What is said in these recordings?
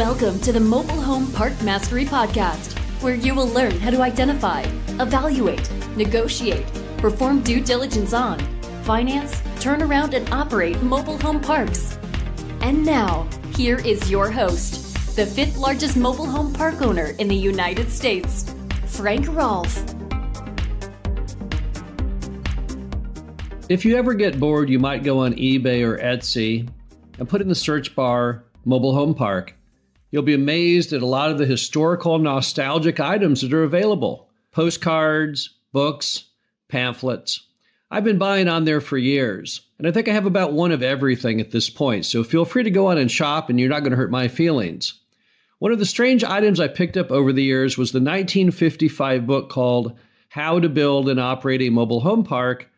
Welcome to the Mobile Home Park Mastery Podcast, where you will learn how to identify, evaluate, negotiate, perform due diligence on, finance, turn around, and operate mobile home parks. And now, here is your host, the fifth largest mobile home park owner in the United States, Frank Rolfe. If you ever get bored, you might go on eBay or Etsy and put in the search bar mobile home park. You'll be amazed at a lot of the historical nostalgic items that are available. Postcards, books, pamphlets. I've been buying on there for years, and I think I have about one of everything at this point, so feel free to go on and shop and you're not going to hurt my feelings. One of the strange items I picked up over the years was the 1955 book called How to Build and Operate a Mobile Home Park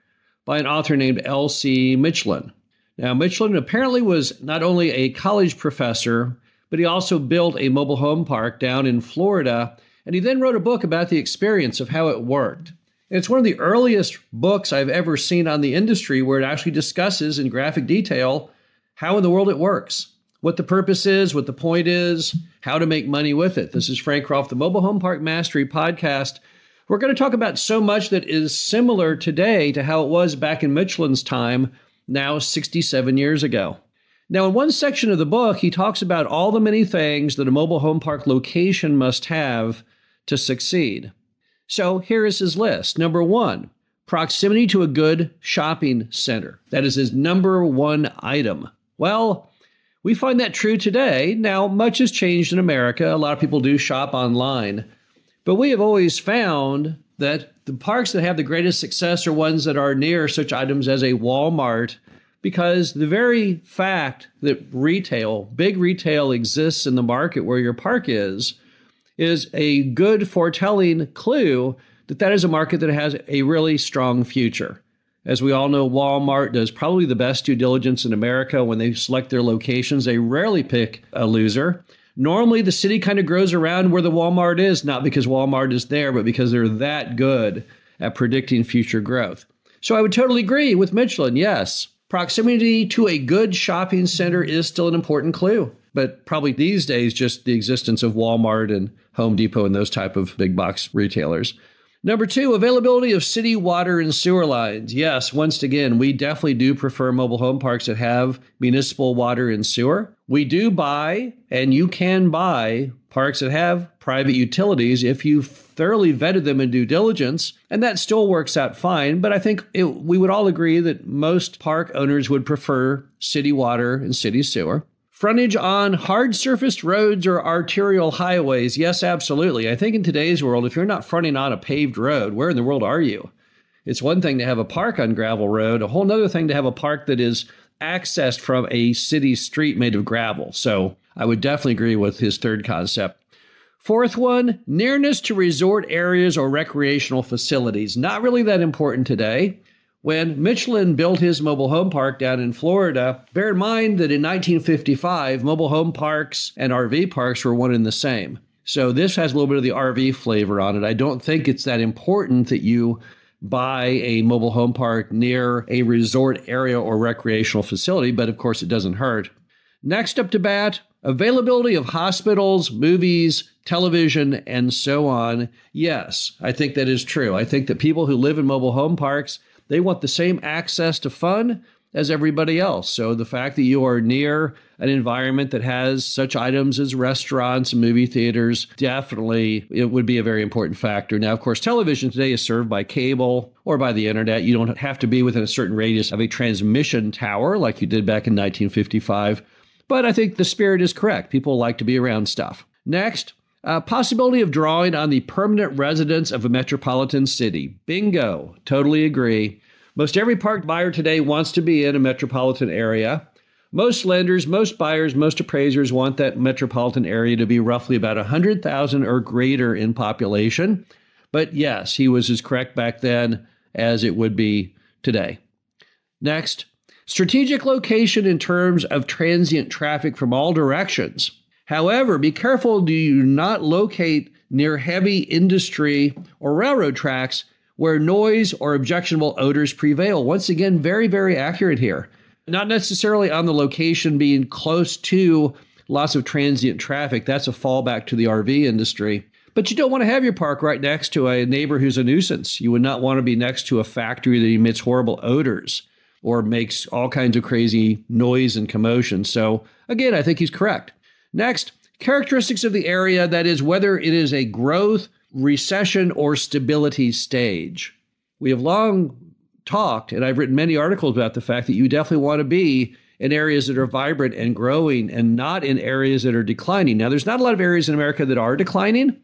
by an author named L.C. Michelon. Now, Michelon apparently was not only a college professor, but he also built a mobile home park down in Florida, and he then wrote a book about the experience of how it worked. And it's one of the earliest books I've ever seen on the industry where it actually discusses in graphic detail how in the world it works, what the purpose is, what the point is, how to make money with it. This is Frank Rolfe, the Mobile Home Park Mastery Podcast. We're going to talk about so much that is similar today to how it was back in Michelon's time, now 67 years ago. Now, in one section of the book, he talks about all the many things that a mobile home park location must have to succeed. So here is his list. Number one, proximity to a good shopping center. That is his number one item. Well, we find that true today. Now, much has changed in America. A lot of people do shop online. But we have always found that the parks that have the greatest success are ones that are near such items as a Walmart, because the very fact that big retail exists in the market where your park is a good foretelling clue that that is a market that has a really strong future. As we all know, Walmart does probably the best due diligence in America. When they select their locations, they rarely pick a loser. Normally, the city kind of grows around where the Walmart is, not because Walmart is there, but because they're that good at predicting future growth. So I would totally agree with Michelon, yes. Proximity to a good shopping center is still an important clue, but probably these days just the existence of Walmart and Home Depot and those type of big box retailers. Number two, availability of city water and sewer lines. Yes, once again, we definitely do prefer mobile home parks that have municipal water and sewer. We do buy, and you can buy, parks that have private utilities if you've thoroughly vetted them in due diligence, and that still works out fine. But I think we would all agree that most park owners would prefer city water and city sewer. Frontage on hard surfaced roads or arterial highways. Yes, absolutely. I think in today's world, if you're not fronting on a paved road, where in the world are you? It's one thing to have a park on gravel road, a whole other thing to have a park that is accessed from a city street made of gravel. So I would definitely agree with his third concept. Fourth one, nearness to resort areas or recreational facilities. Not really that important today. When Michelon built his mobile home park down in Florida, bear in mind that in 1955, mobile home parks and RV parks were one and the same. So this has a little bit of the RV flavor on it. I don't think it's that important that you buy a mobile home park near a resort area or recreational facility, but of course it doesn't hurt. Next up to bat, availability of hospitals, movies, television, and so on. Yes, I think that is true. I think that people who live in mobile home parks, they want the same access to fun as everybody else. So the fact that you are near an environment that has such items as restaurants and movie theaters, definitely it would be a very important factor. Now, of course, television today is served by cable or by the internet. You don't have to be within a certain radius of a transmission tower like you did back in 1955. But I think the spirit is correct. People like to be around stuff. Next, possibility of drawing on the permanent residents of a metropolitan city. Bingo. Totally agree. Most every park buyer today wants to be in a metropolitan area. Most lenders, most buyers, most appraisers want that metropolitan area to be roughly about 100,000 or greater in population. But yes, he was as correct back then as it would be today. Next, strategic location in terms of transient traffic from all directions. However, be careful do you not locate near heavy industry or railroad tracks where noise or objectionable odors prevail. Once again, very, very accurate here. Not necessarily on the location being close to lots of transient traffic, that's a fallback to the RV industry. But you don't want to have your park right next to a neighbor who's a nuisance. You would not want to be next to a factory that emits horrible odors or makes all kinds of crazy noise and commotion. So again, I think he's correct. Next, characteristics of the area, that is whether it is a growth, recession, or stability stage. We have long talked, and I've written many articles about the fact that you definitely want to be in areas that are vibrant and growing and not in areas that are declining. Now, there's not a lot of areas in America that are declining.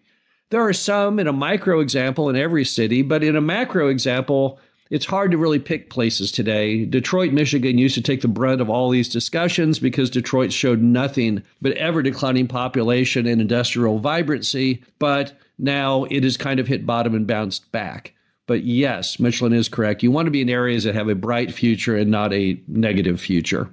There are some in a micro example in every city, but in a macro example, it's hard to really pick places today. Detroit, Michigan used to take the brunt of all these discussions because Detroit showed nothing but ever declining population and industrial vibrancy, but now it has kind of hit bottom and bounced back. But yes, Michelon is correct. You want to be in areas that have a bright future and not a negative future.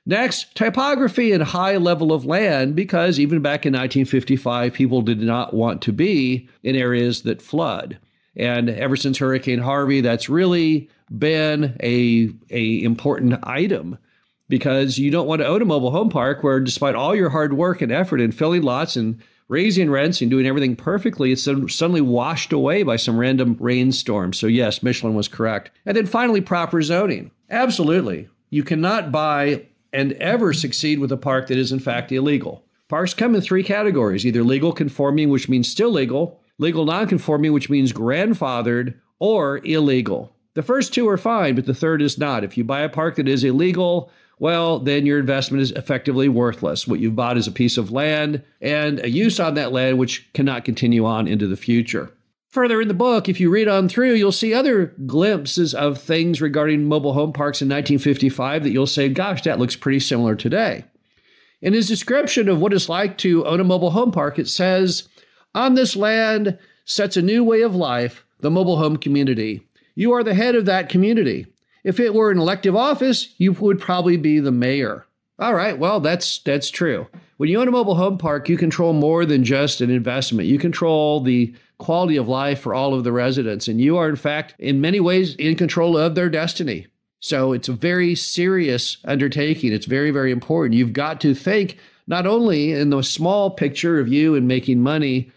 Next, typography and high level of land, because even back in 1955, people did not want to be in areas that flood. And ever since Hurricane Harvey, that's really been a important item, because you don't want to own a mobile home park where, despite all your hard work and effort in filling lots and raising rents and doing everything perfectly, it's suddenly washed away by some random rainstorm. So yes, Michelon was correct. And then finally, proper zoning. Absolutely. You cannot buy and ever succeed with a park that is in fact illegal. Parks come in three categories: either legal conforming, which means still legal, legal non-conforming, which means grandfathered, or illegal. The first two are fine, but the third is not. If you buy a park that is illegal, well, then your investment is effectively worthless. What you've bought is a piece of land and a use on that land which cannot continue on into the future. Further in the book, if you read on through, you'll see other glimpses of things regarding mobile home parks in 1955 that you'll say, gosh, that looks pretty similar today. In his description of what it's like to own a mobile home park, it says, on this land sets a new way of life, the mobile home community. You are the head of that community. If it were an elective office, you would probably be the mayor. All right, well, that's true. When you own a mobile home park, you control more than just an investment. You control the quality of life for all of the residents, and you are, in fact, in many ways, in control of their destiny. So it's a very serious undertaking. It's very, very important. You've got to think not only in the small picture of you and making money,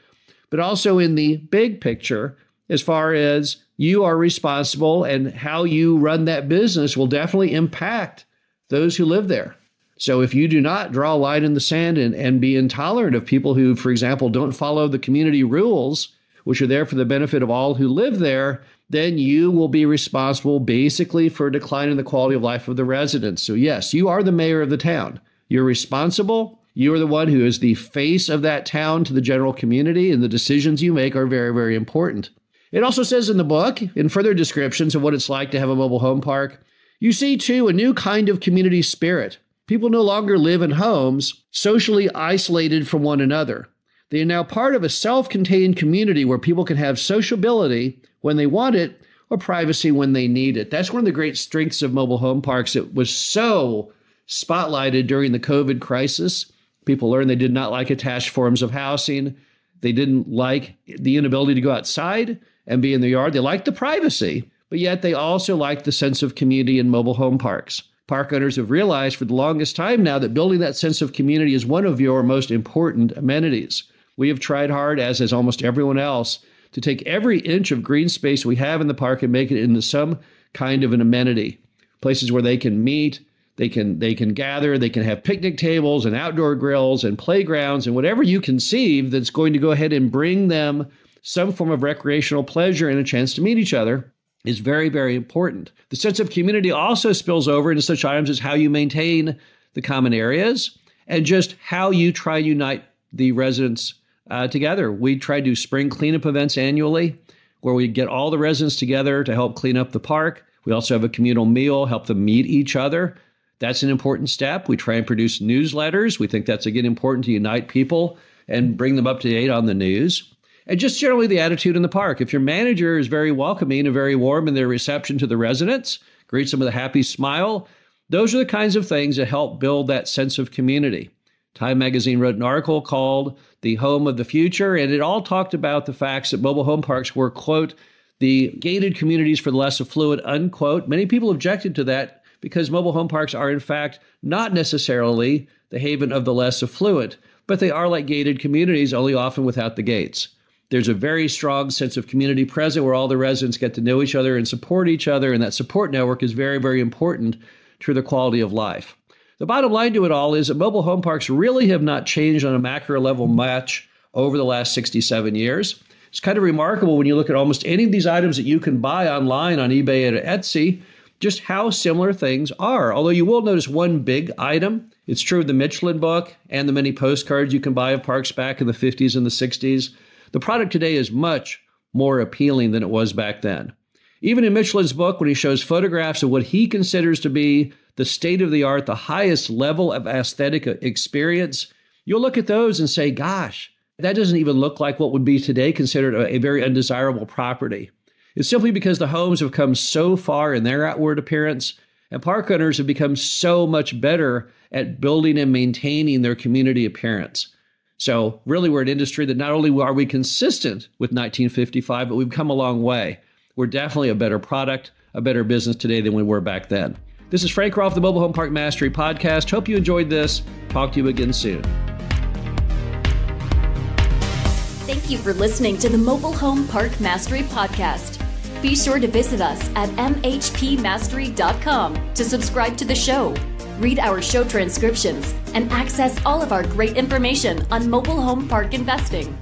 but also in the big picture as far as you are responsible, and how you run that business will definitely impact those who live there. So if you do not draw a line in the sand and be intolerant of people who, for example, don't follow the community rules, which are there for the benefit of all who live there, then you will be responsible basically for a decline in the quality of life of the residents. So yes, you are the mayor of the town. You're responsible. You are the one who is the face of that town to the general community, and the decisions you make are very, very important. It also says in the book, in further descriptions of what it's like to have a mobile home park, you see, too, a new kind of community spirit. People no longer live in homes socially isolated from one another. They are now part of a self-contained community where people can have sociability when they want it, or privacy when they need it. That's one of the great strengths of mobile home parks. It was so spotlighted during the COVID crisis. People learned they did not like attached forms of housing. They didn't like the inability to go outside and be in the yard. They liked the privacy, but yet they also liked the sense of community in mobile home parks. Park owners have realized for the longest time now that building that sense of community is one of your most important amenities. We have tried hard, as has almost everyone else, to take every inch of green space we have in the park and make it into some kind of an amenity. Places where they can meet, they can gather, they can have picnic tables and outdoor grills and playgrounds and whatever you conceive that's going to go ahead and bring them some form of recreational pleasure and a chance to meet each other is very, very important. The sense of community also spills over into such items as how you maintain the common areas and just how you try to unite the residents together. We try to do spring cleanup events annually where we get all the residents together to help clean up the park. We also have a communal meal, help them meet each other. That's an important step. We try and produce newsletters. We think that's, again, important to unite people and bring them up to date on the news. And just generally the attitude in the park. If your manager is very welcoming and very warm in their reception to the residents, greets them with a happy smile, those are the kinds of things that help build that sense of community. Time magazine wrote an article called The Home of the Future, and it all talked about the facts that mobile home parks were, quote, the gated communities for the less affluent, unquote. Many people objected to that because mobile home parks are, in fact, not necessarily the haven of the less affluent, but they are like gated communities, only often without the gates. There's a very strong sense of community present where all the residents get to know each other and support each other, and that support network is very, very important to their quality of life. The bottom line to it all is that mobile home parks really have not changed on a macro level much over the last 67 years. It's kind of remarkable when you look at almost any of these items that you can buy online on eBay and Etsy, just how similar things are. Although you will notice one big item. It's true of the Michelon book and the many postcards you can buy of parks back in the 50s and the 60s. The product today is much more appealing than it was back then. Even in Michelon's book, when he shows photographs of what he considers to be the state-of-the-art, the highest level of aesthetic experience, you'll look at those and say, gosh, that doesn't even look like what would be today considered a very undesirable property. It's simply because the homes have come so far in their outward appearance, and park owners have become so much better at building and maintaining their community appearance. So really, we're an industry that not only are we consistent with 1955, but we've come a long way. We're definitely a better product, a better business today than we were back then. This is Frank Rolfe, the Mobile Home Park Mastery Podcast. Hope you enjoyed this. Talk to you again soon. Thank you for listening to the Mobile Home Park Mastery Podcast. Be sure to visit us at mhpmastery.com to subscribe to the show, read our show transcriptions, and access all of our great information on mobile home park investing.